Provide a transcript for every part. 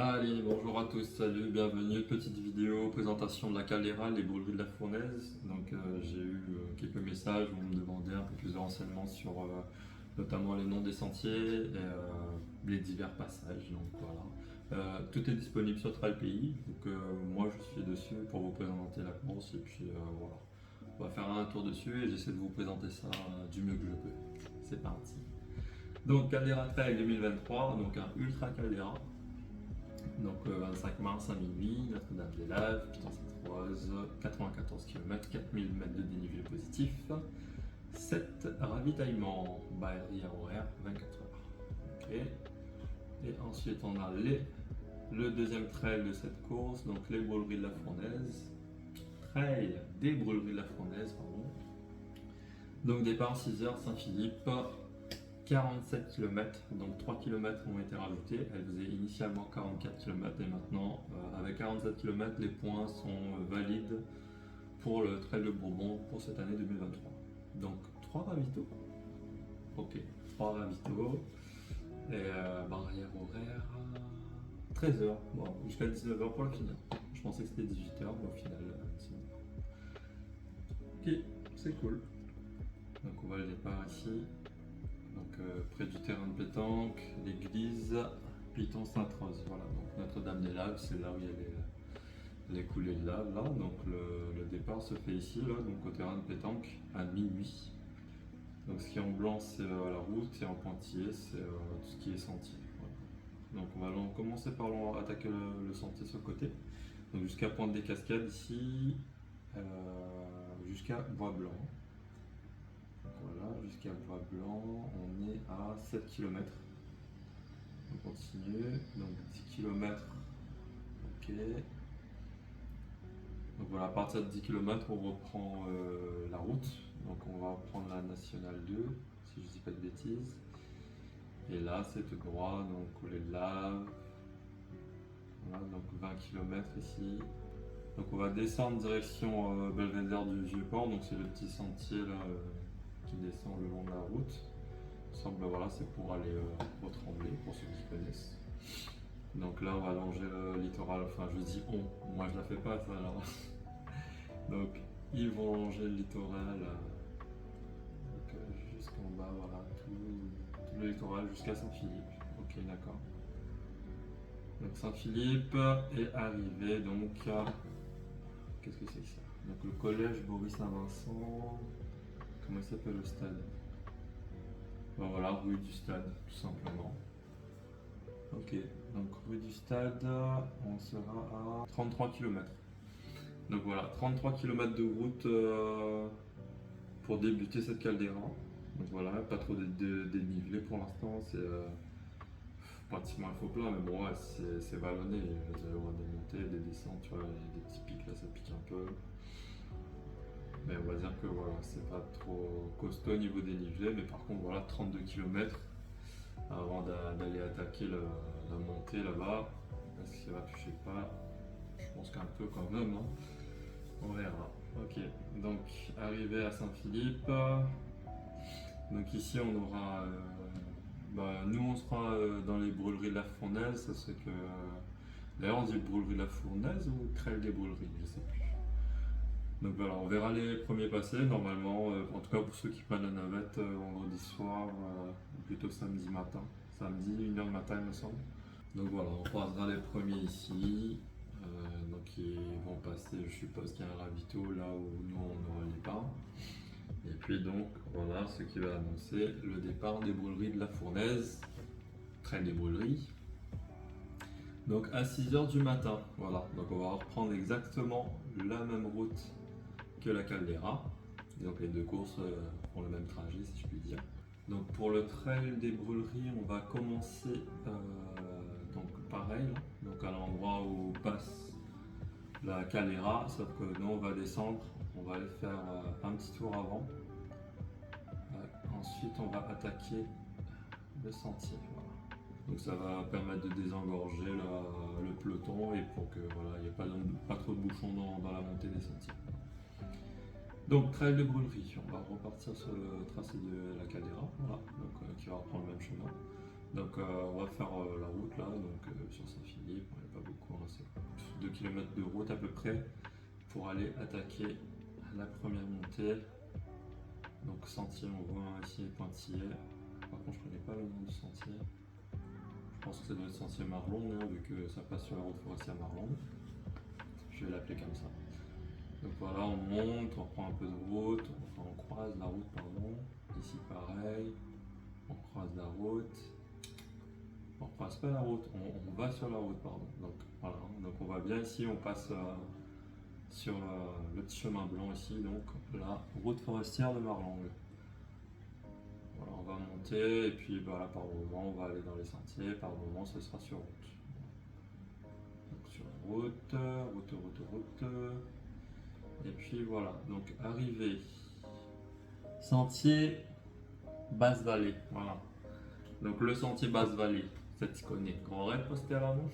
Allez, bonjour à tous, salut, bienvenue, petite vidéo, présentation de la Caldera, les brûleries de la Fournaise. Donc j'ai eu quelques messages où on me demandait un peu plus de renseignements sur notamment les noms des sentiers et les divers passages. Donc voilà. Tout est disponible sur TrailPay, donc moi je suis dessus pour vous présenter la course et puis voilà. On va faire un tour dessus et j'essaie de vous présenter ça du mieux que je peux. C'est parti. Donc Caldera Trail 2023, donc un ultra Caldera. Donc 25 mars à minuit, Notre-Dame-des-Laves, Piton-Sainte-Rose, 94 km, 4000 mètres de dénivelé positif, 7 ravitaillements, barrière horaire 24 heures. Ok. Et ensuite on a le deuxième trail de cette course, donc les brûleries de la Fournaise, trail des brûleries de la Fournaise, pardon. Donc départ 6h Saint-Philippe, 47 km, donc 3 km ont été rajoutés. Elle faisait initialement 44 km et maintenant, avec 47 km, les points sont valides pour le Trail de Bourbon pour cette année 2023. Donc 3 ravitaux. Ok, 3 ravitaux. Et barrière horaire 13h, bon, jusqu'à 19h pour la finale. Je pensais que c'était 18h, mais au final, 19h. Ok, c'est cool. Donc on voit le départ ici. Donc près du terrain de pétanque, l'église Piton-Sainte-Rose. Voilà, donc Notre-Dame-des-Laves, c'est là où il y a les coulées de lave. Là. Donc le départ se fait ici, là, donc au terrain de pétanque, à minuit. Donc ce qui est en blanc, c'est la route, et en pointillé, c'est tout ce qui est sentier. Voilà. Donc on va commencer par attaquer le sentier sur le côté. Donc jusqu'à Pointe des Cascades ici, jusqu'à Bois-Blanc. Voilà, jusqu'à Bois-Blanc, on est à 7 km. On continue, donc 10 km, ok. Donc voilà, à partir de 10 km, on reprend la route. Donc on va prendre la nationale 2, si je ne dis pas de bêtises. Et là, c'est tout droit, donc les laves. Voilà, donc 20 km ici. Donc on va descendre direction Belvédère du Vieux-Port, donc c'est le petit sentier là qui descend le long de la route. Semble, voilà, c'est pour aller au Tremblay, pour ceux qui connaissent. Donc là, on va longer le littoral. Enfin, je dis on, moi je la fais pas ça alors. Donc, ils vont longer le littoral jusqu'en bas, voilà, tout le littoral jusqu'à Saint-Philippe. Ok, d'accord. Donc Saint-Philippe est arrivé donc à... Qu'est-ce que c'est que ça? Donc le collège Boris-Saint-Vincent. Comment il s'appelle le stade? Ben voilà, rue du stade, tout simplement. Ok, donc rue du stade, on sera à 33 km. Donc voilà, 33 km de route pour débuter cette Caldera. Donc voilà, pas trop de dénivelé pour l'instant, c'est pratiquement un faux plat, mais bon, ouais, c'est vallonné. Vous allez avoir des montées, des descentes, tu vois, il y a des petits pics là, ça pique un peu. Mais on va dire que voilà, c'est pas trop costaud au niveau dénivelé, mais par contre, voilà, 32 km avant d'aller attaquer la montée là-bas. Est-ce qu'il va toucher pas? Je pense qu'un peu quand même, hein. On verra. Ok, donc arrivé à Saint-Philippe. Donc ici on aura, nous on sera dans les brûleries de la Fournaise, ça c'est que, d'ailleurs on dit brûlerie de la Fournaise ou Trail des brûleries, je sais plus. Donc voilà, on verra les premiers passer normalement, en tout cas pour ceux qui prennent la navette vendredi soir, ou plutôt samedi matin, samedi 1h du matin il me semble. Donc voilà, on croisera les premiers ici. Donc ils vont passer, je suppose qu'il y a un ravito là où nous on aura le départ. Et puis donc voilà ce qui va annoncer le départ des brûleries de la Fournaise, train des brûleries. Donc à 6h du matin, voilà, donc on va reprendre exactement la même route que la Caldera. Donc les deux courses font le même trajet si je puis dire. Donc pour le trail des brûleries, on va commencer donc pareil, donc à l'endroit où passe la Caldera, sauf que nous on va descendre, on va aller faire un petit tour avant. Ensuite on va attaquer le sentier. Voilà. Donc ça va permettre de désengorger le peloton et pour que voilà, il n'y ait pas trop de bouchons dans la montée des sentiers. Donc trail de brûlerie, on va repartir sur le tracé de la Caldera, voilà, donc, qui va reprendre le même chemin. Donc on va faire la route là, donc sur Saint-Philippe, km de route à peu près pour aller attaquer la première montée. Donc sentier, on voit ici les pointillés. Par contre je connais pas le nom du sentier. Je pense que ça doit être sentier Marlon, hein, vu que ça passe sur la route forestière Marlon. Je vais l'appeler comme ça. Donc voilà, on monte, on prend un peu de route, enfin on croise la route, pardon. Ici pareil, on croise la route. On croise pas la route, on va sur la route, pardon. Donc voilà, donc on va bien ici, on passe sur le petit chemin blanc ici, donc la route forestière de Marlangue. Voilà, on va monter et puis voilà, par moment on va aller dans les sentiers, par moment ce sera sur route. Donc sur route, route. Et puis voilà, donc arrivée. Sentier Basse-Vallée, voilà. Donc le sentier Basse-Vallée, ça tu connais. Grand raid postérieur à nous.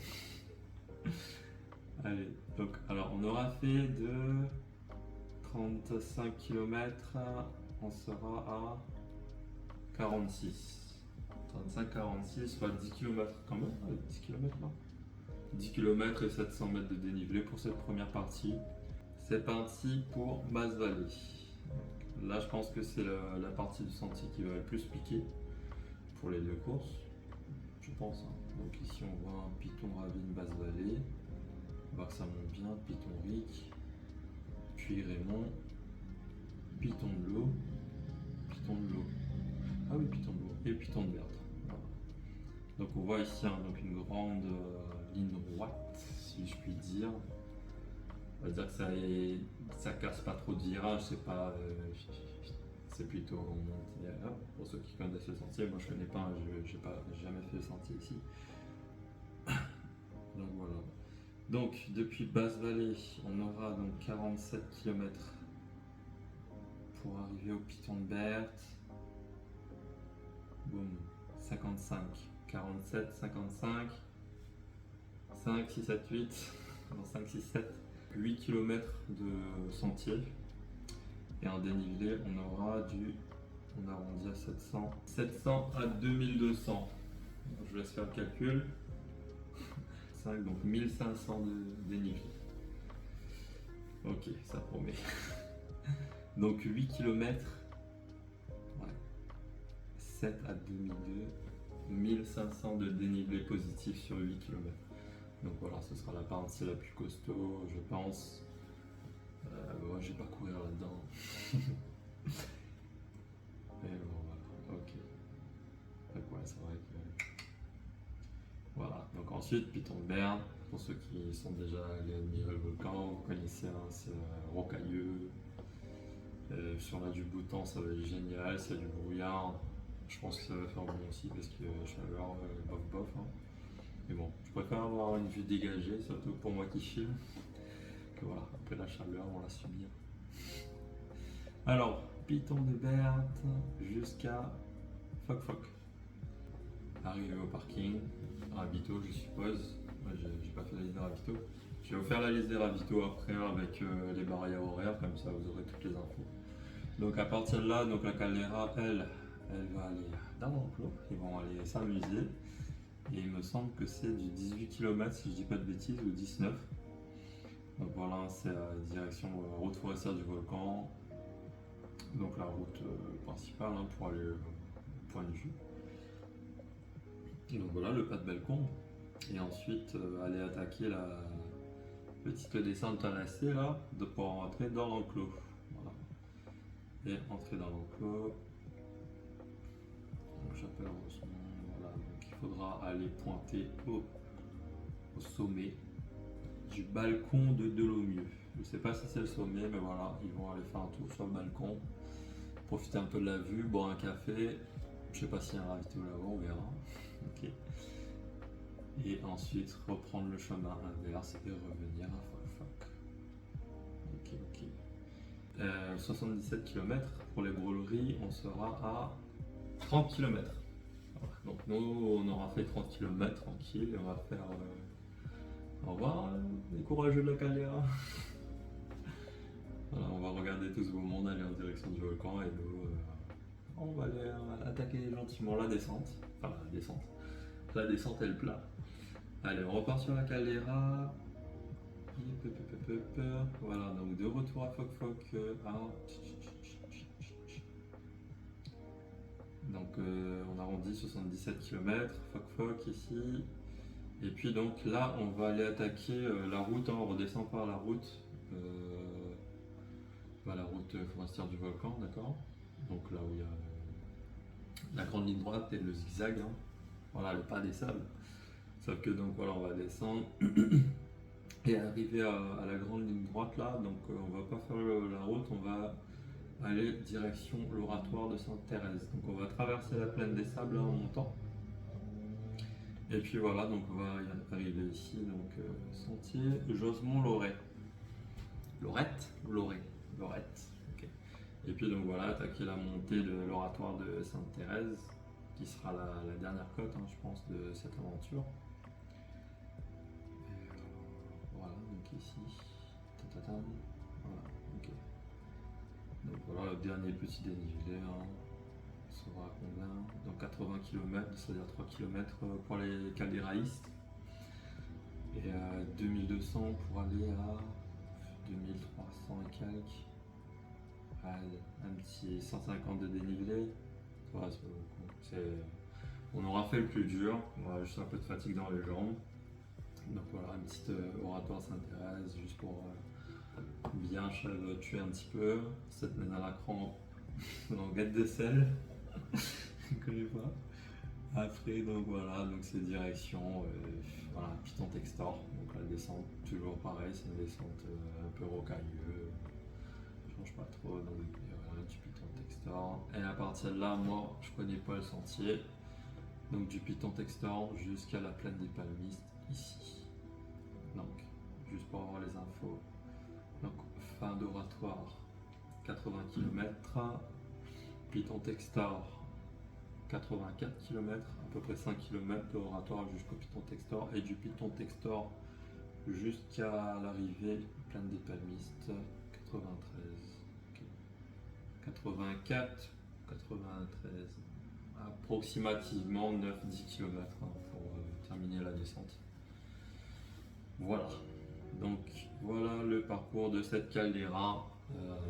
Allez, donc alors on aura fait de 35 km, on sera à 46. 35-46, soit 10 km quand même, 10 km là. 10 km et 700 mètres de dénivelé pour cette première partie. C'est parti pour Basse-Vallée. Là je pense que c'est la partie du sentier qui va le plus piquer pour les deux courses, je pense. Donc ici on voit un Piton Ravine Basse-Vallée. On voit que ça monte bien, Piton Ric, puis Raymond, Piton de l'eau, ah oui, Piton de l'eau, et Piton de Berthe. Voilà. Donc on voit ici donc une grande ligne droite, si je puis dire. On va dire que ça casse pas trop de virages, c'est plutôt monté. Pour ceux qui connaissent le sentier, moi je connais pas, j'ai jamais fait le sentier ici. Donc voilà. Donc depuis Basse-Vallée, on aura donc 47 km pour arriver au Piton de Berthe. Boum, 55, 47, 55, 5, 6, 7, 8, non 5, 6, 7, 8 km de sentier. Et en dénivelé, on arrondit à 700, 700 à 2200. Je vous laisse faire le calcul. 5, donc 1500 de dénivelé. Ok, ça promet. Donc 8 km, ouais. 7 à 2002, 1500 de dénivelé positif sur 8 km. Donc voilà, ce sera la partie la plus costaud, je pense. Moi, je vais pas courir là-dedans. Et bon, voilà, ok. Donc ouais, c'est vrai que... Voilà, donc ensuite, Piton de Berne. Pour ceux qui sont déjà allés admirer le volcan, vous connaissez, c'est rocailleux. Sur la du Bhoutan, ça va être génial, c'est du brouillard. Je pense que ça va faire bon aussi parce que chaleur, bof. Hein. Mais bon, je préfère avoir une vue dégagée, surtout pour moi qui filme, que voilà, après la chaleur, on la subit. Alors, Piton de Berthe jusqu'à Foc. Arrivé au parking, ravito, je suppose. Moi, j'ai pas fait la liste des ravito. Je vais vous faire la liste des ravito après avec les barrières horaires, comme ça vous aurez toutes les infos. Donc à partir de là, donc la Calera, elle va aller dans l'enclos, ils vont aller s'amuser. Et il me semble que c'est du 18 km si je dis pas de bêtises, ou 19. Donc voilà, c'est direction route forestière du volcan. Donc la route principale pour aller au point de vue. Donc voilà le pas de balcon. Et ensuite aller attaquer la petite descente à lacet là, pour rentrer dans l'enclos. Voilà. Et entrer dans l'enclos. Donc j'appelle voilà. Donc il faudra aller pointer au sommet du balcon de Delomieux. Je ne sais pas si c'est le sommet, mais voilà, ils vont aller faire un tour sur le balcon, profiter un peu de la vue, boire un café. Je sais pas s'il y a un ravito là-haut, on verra. Ok. Et ensuite reprendre le chemin inverse et revenir à Foc. Ok. 77 km pour les brûleries, on sera à 30 km. Voilà. Donc nous, on aura fait 30 km tranquille et on va faire... Au revoir les courageux de la Calera. Voilà, on va regarder tout ce beau monde aller en direction du volcan et nous, on va aller attaquer gentiment la descente. Enfin la descente. La descente et le plat. Allez, on repart sur la Calera. Voilà, donc de retour à Foc Foc. Donc on arrondit 77 km, Foc Foc ici. Et puis donc là on va aller attaquer la route, on redescend par la route. La route forestière du volcan, d'accord. Donc là où il y a la grande ligne droite et le zigzag, hein. Voilà, le pas des sables. Sauf que donc voilà, on va descendre et arriver à la grande ligne droite là. Donc on va pas faire la route, on va aller direction l'oratoire de Sainte-Thérèse. Donc on va traverser la plaine des sables là, en montant. Et puis voilà, donc on va arriver ici, donc sentier Josemont-Loret. Lorette. Okay. Et puis donc voilà, attaquer la montée de l'oratoire de Sainte-Thérèse, qui sera la dernière côte, hein, je pense, de cette aventure. Voilà, donc ici. Voilà, ok. Donc voilà, le dernier petit dénivelé, hein, sera combien? Donc 80 km, c'est-à-dire 3 km pour les caldéraïstes. Et 2200 pour aller à 2300 et quelques. Un petit 150 de dénivelé. Voilà, on aura fait le plus dur. On aura juste un peu de fatigue dans les jambes. Donc voilà, une petite oratoire Sainte-Thérèse juste pour bien tuer un petit peu. Cette mène à la crampe en guette de sel. Je ne connais pas. Après, donc voilà, donc c'est direction voilà, Piton Textor. Donc la descente, toujours pareil, c'est une descente un peu rocailleuse. Change pas trop, donc voilà, du Piton Textor. Et à partir de là, moi, je connais pas le sentier. Donc du Piton Textor jusqu'à la plaine des Palmistes, ici. Donc, juste pour avoir les infos. Donc, fin d'oratoire, 80 km. Piton Textor, 84 km, à peu près 5 km d'oratoire jusqu'au Piton Textor. Et du Piton Textor jusqu'à l'arrivée, plaine des Palmistes, 93. 84, 93, approximativement 9-10 km pour terminer la descente. Voilà, donc voilà le parcours de cette Caldera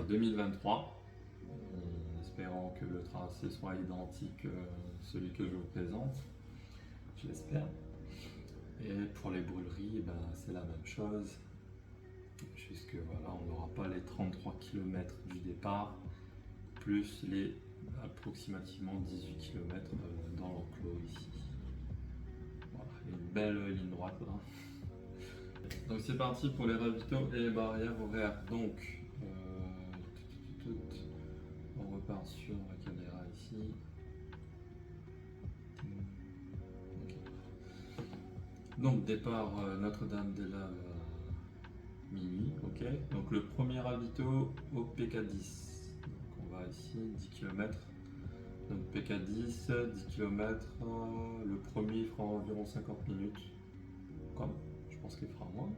2023, en espérant que le tracé soit identique à celui que je vous présente, je l'espère. Et pour les brûleries, ben, c'est la même chose, puisque voilà, on n'aura pas les 33 km du départ, plus les approximativement 18 km dans l'enclos ici. Voilà, une belle ligne droite là. Donc c'est parti pour les ravitaux et les barrières horaires. Donc on repart sur la caméra ici. Okay. Donc départ Notre-Dame-des-Laves à minuit, ok. Donc le premier ravito au PK10. Ici 10 km, donc PK10, 10 km, le premier fera environ 50 minutes, comme je pense qu'il fera moins,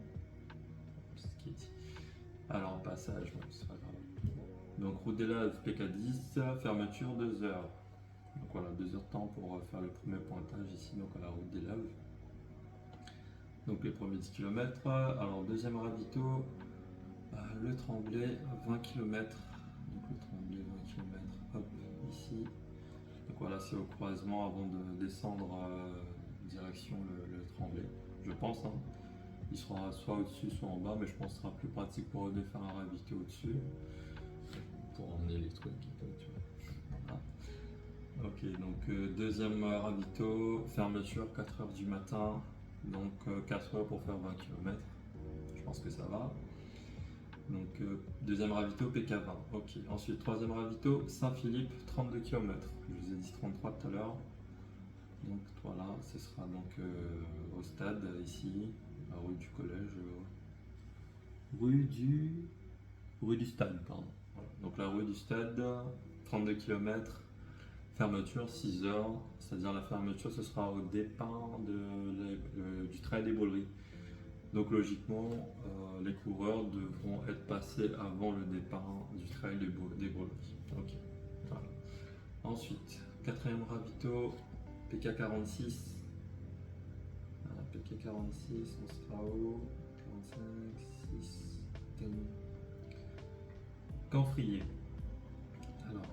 c'est ce qui est dit. Alors en passage, bon, c'est pas grave. Donc route des Laves PK10, fermeture 2 heures, donc voilà 2 heures de temps pour faire le premier pointage ici, donc à la route des Laves. Donc les premiers 10 km, alors deuxième ravito, le Tremblay 20 km. Donc le Tremblay 20 km, hop, ici. Donc voilà, c'est au croisement avant de descendre direction le Tremblay, je pense. Hein. Il sera soit au-dessus, soit en bas, mais je pense que ce sera plus pratique pour eux de faire un ravito au-dessus. Pour emmener les trucs et tout, tu vois. Voilà. Ok, donc deuxième ravito, fermeture 4h du matin. Donc 4 heures pour faire 20 km. Je pense que ça va. Donc deuxième ravito PK20, ok. Ensuite troisième ravito Saint-Philippe 32 km, je vous ai dit 33 tout à l'heure. Donc voilà, ce sera donc au stade ici, la rue du collège, rue du stade, pardon. Voilà. Donc la rue du stade, 32 km, fermeture 6 heures, c'est-à-dire la fermeture ce sera au départ du trail des Brûleries. Donc logiquement, les coureurs devront être passés avant le départ du trail des Brûleries. Ok. Voilà. Ensuite, quatrième ravito, PK46. PK46, on sera où 45, 10. Camphrier. Alors,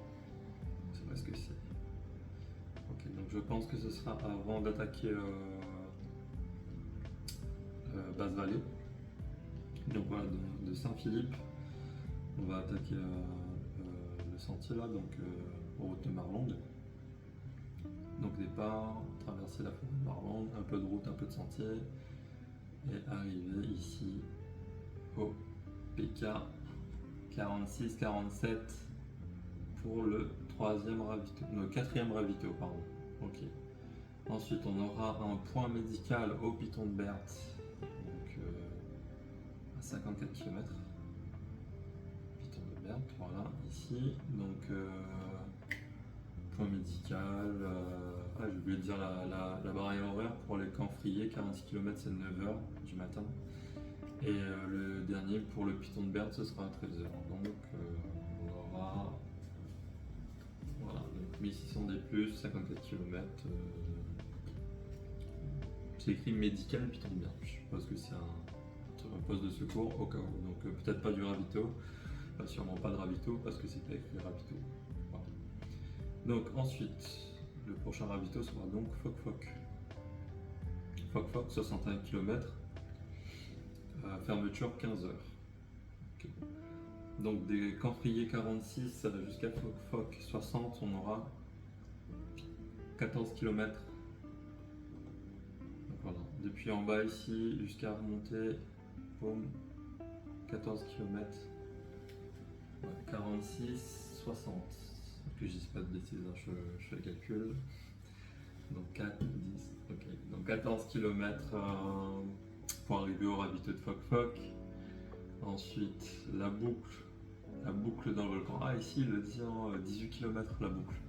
je sais pas ce que c'est. Ok, donc je pense que ce sera avant d'attaquer Basse-Vallée. Donc voilà, de Saint-Philippe, on va attaquer le sentier là, donc route de Marlande. Donc départ, traverser la forêt de Marlande, un peu de route, un peu de sentier, et arriver ici au PK 46-47 pour le quatrième ravito, pardon. Ok. Ensuite, on aura un point médical au Piton de Berthe, donc à 54 km. Piton de Berthe, voilà, ici. Donc, point médical. J'ai oublié de dire la barrière horaire pour les camphriers, 46 km, c'est 9h du matin. Et le dernier pour le Piton de Berthe, ce sera à 13h. Donc, on aura. Voilà, donc 1600 D+, 54 km. C'est écrit médical Piton de Berthe. Je suppose que c'est un poste de secours au cas où. Donc peut-être pas du ravito, sûrement pas de ravito parce que c'est pas écrit ravito. Voilà. Donc ensuite, le prochain ravito sera donc Foc-Foc. Foc-Foc, 61 km. Fermeture 15h. Okay. Donc des Camphrier 46 jusqu'à Foc-Foc 60, on aura 14 km. Donc voilà, depuis en bas ici jusqu'à remonter, boum, 14 km. Ouais, 46, 60. Que je dise pas de bêtises, hein, je fais le calcul. Donc 4, 10, ok. Donc 14 km pour arriver au ravito de Foc-Foc. Ensuite, la boucle dans le volcan. Ah, ici, il le dit en 18 km la boucle.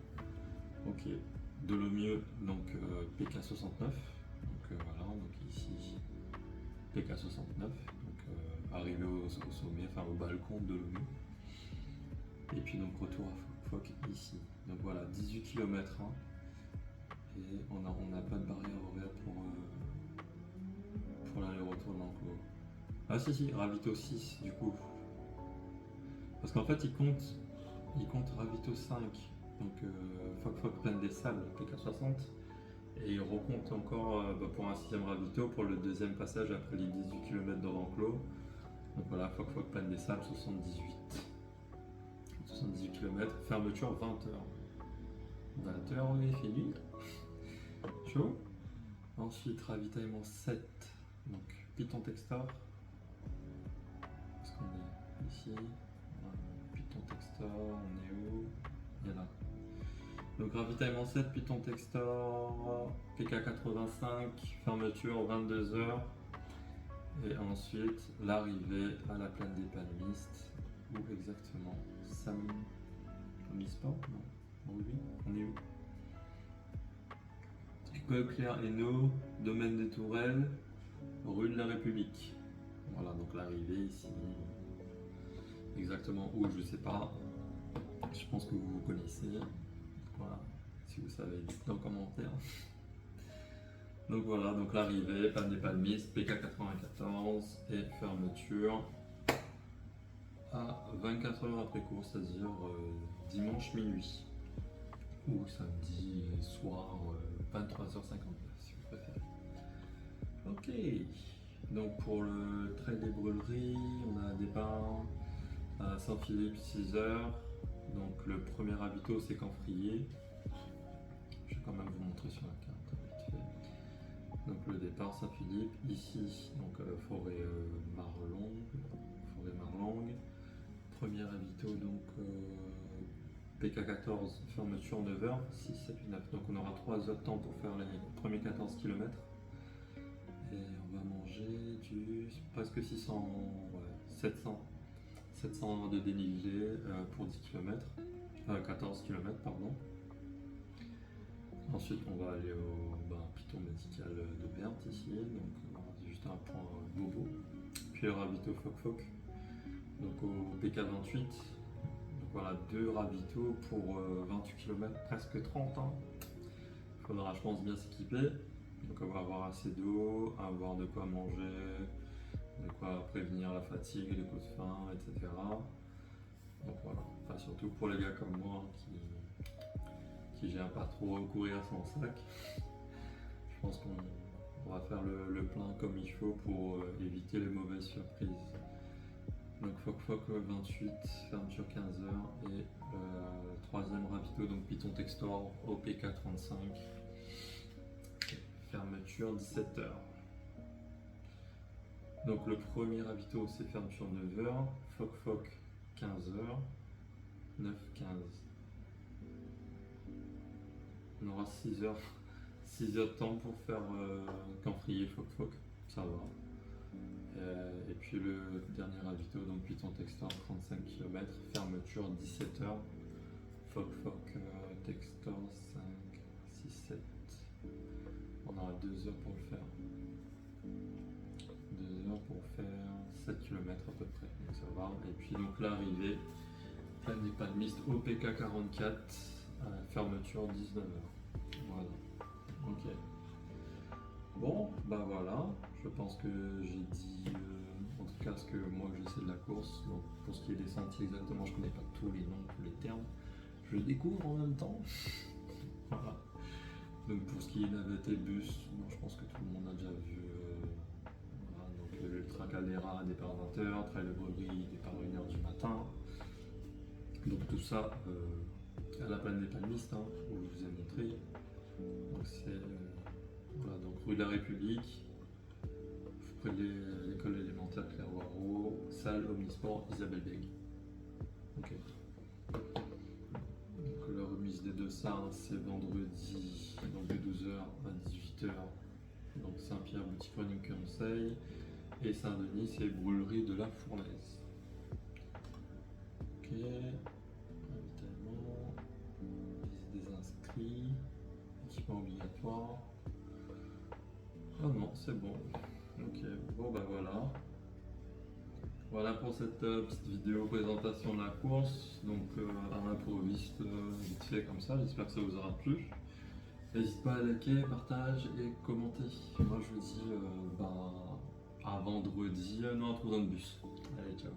Ok. Dolomieu, donc PK69. Donc voilà, donc ici, PK69. Donc arrivé au sommet, enfin au balcon de Dolomieu. Et puis donc retour à Foc ici. Donc voilà, 18 km. Hein. Et on n'a pas de barrière horaire pour l'aller-retour de l'enclos. Ah si, ravito 6 du coup. Parce qu'en fait il compte ravito 5. Donc Foc Plaine des Sables, PK60. Et il recompte encore pour un 6e ravito pour le deuxième passage après les 18 km de l'enclos. Donc voilà, Foc Plaine des Sables, 78 km, fermeture 20h. 20h, oui, il fait nuit. Chaud. Ensuite, ravitaillement 7, donc Piton Textor. Est-ce qu'on est ici? Piton Textor, on est où? Il y a là. Donc ravitaillement 7, Piton Textor, PK85, fermeture 22h. Et ensuite, l'arrivée à la plaine des Palmistes. Où exactement? Samisport? Non. Oui, on est où? École Claire Hainaut, domaine des Tourelles, rue de la République. Voilà, donc l'arrivée ici. Exactement où, je sais pas. Je pense que vous connaissez. Voilà, si vous savez, dites dans les commentaires. Donc voilà, donc l'arrivée, Plaine des Palmistes, PK94 et fermeture à 24h après cours, c'est-à-dire dimanche minuit ou samedi soir 23h59 si vous préférez. Ok, donc pour le trail des brûleries, on a un départ à Saint-Philippe 6h. Donc le premier ravito c'est Camphrier. Je vais quand même vous montrer sur la carte vite fait. Donc le départ Saint-Philippe, ici donc forêt Marlongue. Premier ravito donc PK14, fermeture 9h, 6, 7, 8, 9. Donc on aura 3 heures de temps pour faire les premiers 14 km. Et on va manger du presque 600, ouais, 700 de dénivelé pour 10 km, 14 km pardon. Ensuite on va aller au Piton médical de Berthe ici, donc c'est juste un point bobo. Puis le ravito Foc-Foc, donc au PK28. Donc voilà, 2 ravitaux pour 28 km, presque 30 ans. Il faudra, je pense, bien s'équiper. Donc on va avoir assez d'eau, avoir de quoi manger, de quoi prévenir la fatigue, les coups de faim, etc. Donc voilà, enfin, surtout pour les gars comme moi qui gèrent pas trop courir sans sac. Je pense qu'on va faire le plein comme il faut pour éviter les mauvaises surprises. Donc Foc 28, fermeture 15h et troisième ravito, donc Python Textor OPK 35, fermeture 17h. Donc le premier ravito c'est fermeture 9h, Foc 15h, 9-15. On aura 6h de temps pour faire camphrier Foc, ça va. Et puis le dernier ravito, donc Python Textor 35 km, fermeture 17h, Foc Textor 5, 6, 7. On aura 2 heures pour le faire. 2 heures pour faire 7 km à peu près, donc ça va. Et puis donc l'arrivée, Plaine des Palmistes OPK 44, fermeture 19h. Voilà. Ok. Bon, bah voilà, je pense que j'ai dit en tout cas ce que moi je sais de la course. Donc pour ce qui est des sentiers exactement, je connais pas tous les noms, tous les termes. Je découvre en même temps. Voilà. Donc pour ce qui est navette et bus, bon, je pense que tout le monde a déjà vu. Voilà, donc l'Ultra Caldera départ à 20h, Trail de Brebis départ à 1h du matin. Donc tout ça à la Plaine des Palmistes, hein, où je vous ai montré. Donc c'est voilà, donc rue de la République, près de l'école élémentaire Claire-Waro, salle Omnisport Isabelle Beg. Ok. Donc la remise des deux salles, c'est vendredi, donc de 12h à 18h. Donc Saint-Pierre, boutique running conseil. Et Saint-Denis, c'est brûlerie de la Fournaise. Ok. Ravitaillement, visite des inscrits, équipement obligatoire. Ah non, c'est bon. Ok, bon bah voilà. Voilà pour cette petite vidéo présentation de la course. Donc un improviste vite fait comme ça, j'espère que ça vous aura plu. N'hésite pas à liker, partager et commenter. Moi je vous dis à vendredi, non, à 3 ans de bus. Allez, ciao.